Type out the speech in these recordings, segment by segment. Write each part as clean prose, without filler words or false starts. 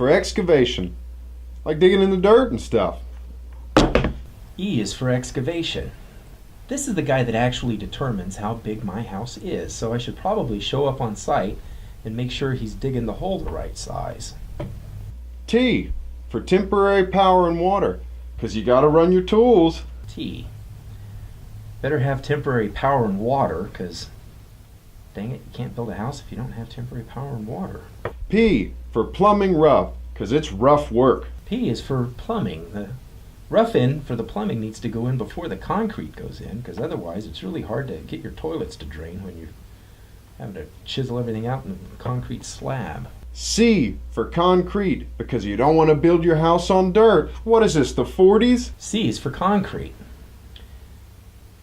for excavation, like digging in the dirt and stuff. E is for excavation. This is the guy that actually determines how big my house is, so I should probably show up on site and make sure he's digging the hole the right size. T for temporary power and water, 'cause you gotta run your tools. T. Better have temporary power and water, because dang it, you can't build a house if you don't have temporary power and water. P for plumbing rough, 'cause it's rough work. P is for plumbing. The rough end for the plumbing needs to go in before the concrete goes in, because otherwise it's really hard to get your toilets to drain when you're having to chisel everything out in a concrete slab. C for concrete, because you don't want to build your house on dirt. What is this, the 40s? C is for concrete.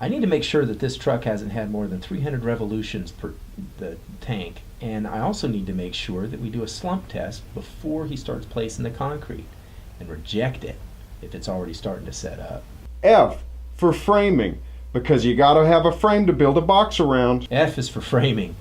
I need to make sure that this truck hasn't had more than 300 revolutions per the tank, and I also need to make sure that we do a slump test before he starts placing the concrete and reject it if it's already starting to set up. F for framing, because you gotta have a frame to build a box around. F is for framing.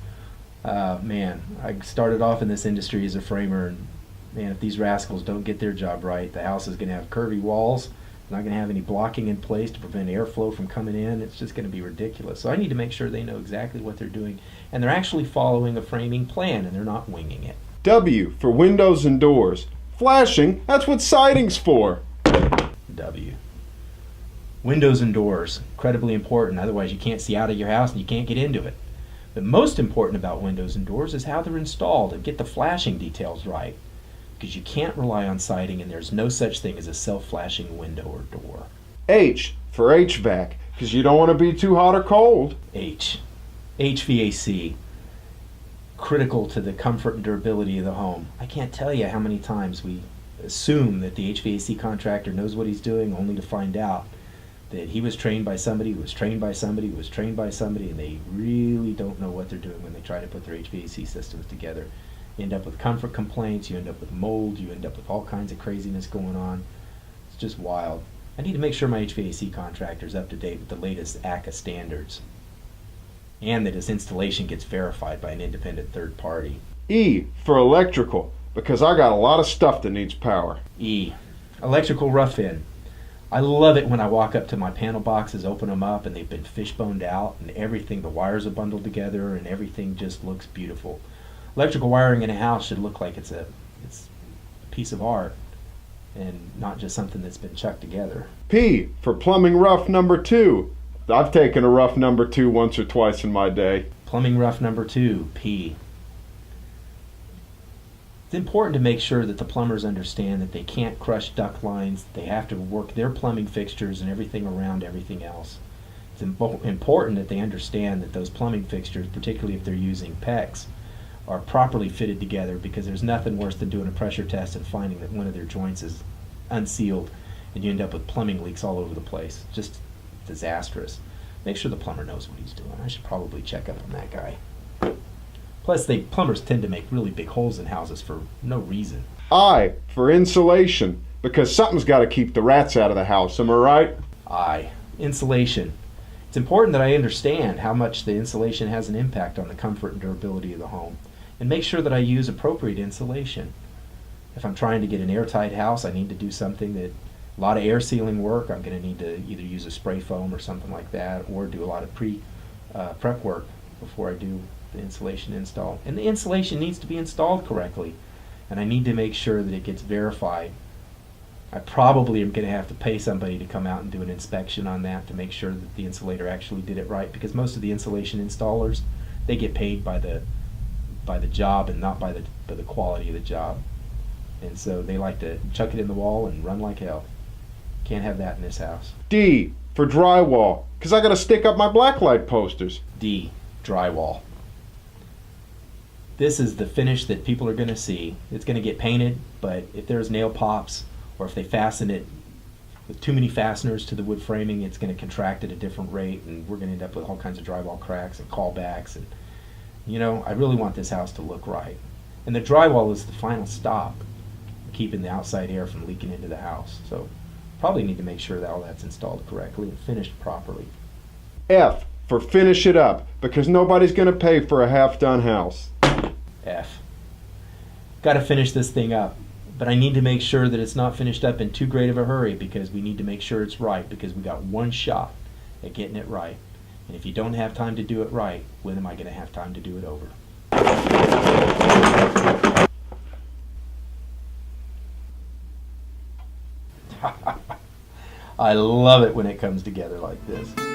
Man, I started off in this industry as a framer, and man, if these rascals don't get their job right, the house is going to have curvy walls, not going to have any blocking in place to prevent airflow from coming in. It's just going to be ridiculous. So I need to make sure they know exactly what they're doing, and they're actually following a framing plan, and they're not winging it. W for windows and doors. Flashing, that's what siding's for. W. Windows and doors, incredibly important, otherwise you can't see out of your house and you can't get into it. But most important about windows and doors is how they're installed and get the flashing details right, because you can't rely on siding, and there's no such thing as a self-flashing window or door. H for HVAC, because you don't want to be too hot or cold. H. HVAC. Critical to the comfort and durability of the home. I can't tell you how many times we assume that the HVAC contractor knows what he's doing, only to find out that he was trained by somebody who was trained by somebody who was trained by somebody, and they really don't know what they're doing when they try to put their HVAC systems together. You end up with comfort complaints, you end up with mold, you end up with all kinds of craziness going on. It's just wild. I need to make sure my HVAC contractor is up to date with the latest ACA standards, and that his installation gets verified by an independent third party. E for electrical, because I got a lot of stuff that needs power. E. Electrical rough-in. I love it when I walk up to my panel boxes, open them up, and they've been fishboned out, and everything, the wires are bundled together, and everything just looks beautiful. Electrical wiring in a house should look like it's a piece of art, and not just something that's been chucked together. P for plumbing rough number 2. I've taken a rough number 2 once or twice in my day. Plumbing rough number 2, P. It's important to make sure that the plumbers understand that they can't crush duct lines. They have to work their plumbing fixtures and everything around everything else. It's important that they understand that those plumbing fixtures, particularly if they're using PEX, are properly fitted together, because there's nothing worse than doing a pressure test and finding that one of their joints is unsealed and you end up with plumbing leaks all over the place. Just disastrous. Make sure the plumber knows what he's doing. I should probably check up on that guy. Plus, plumbers tend to make really big holes in houses for no reason. I for insulation, because something's got to keep the rats out of the house, am I right? I. Insulation. It's important that I understand how much the insulation has an impact on the comfort and durability of the home, and make sure that I use appropriate insulation. If I'm trying to get an airtight house, I need to do something that, a lot of air sealing work, I'm going to need to either use a spray foam or something like that, or do a lot of prep work before I do the insulation install. And the insulation needs to be installed correctly, and I need to make sure that it gets verified. I probably am going to have to pay somebody to come out and do an inspection on that to make sure that the insulator actually did it right, because most of the insulation installers, they get paid by the job and not by the quality of the job, and so they like to chuck it in the wall and run like hell. Can't have that in this house. D for drywall, because I got to stick up my blacklight posters. D. Drywall. This is the finish that people are going to see. It's going to get painted, but if there's nail pops, or if they fasten it with too many fasteners to the wood framing, it's going to contract at a different rate, and we're going to end up with all kinds of drywall cracks and callbacks. And I really want this house to look right. And the drywall is the final stop, keeping the outside air from leaking into the house. So probably need to make sure that all that's installed correctly and finished properly. F for finish it up, because nobody's going to pay for a half-done house. F. Got to finish this thing up. But I need to make sure that it's not finished up in too great of a hurry, because we need to make sure it's right, because we got one shot at getting it right. And if you don't have time to do it right, when am I going to have time to do it over? I love it when it comes together like this.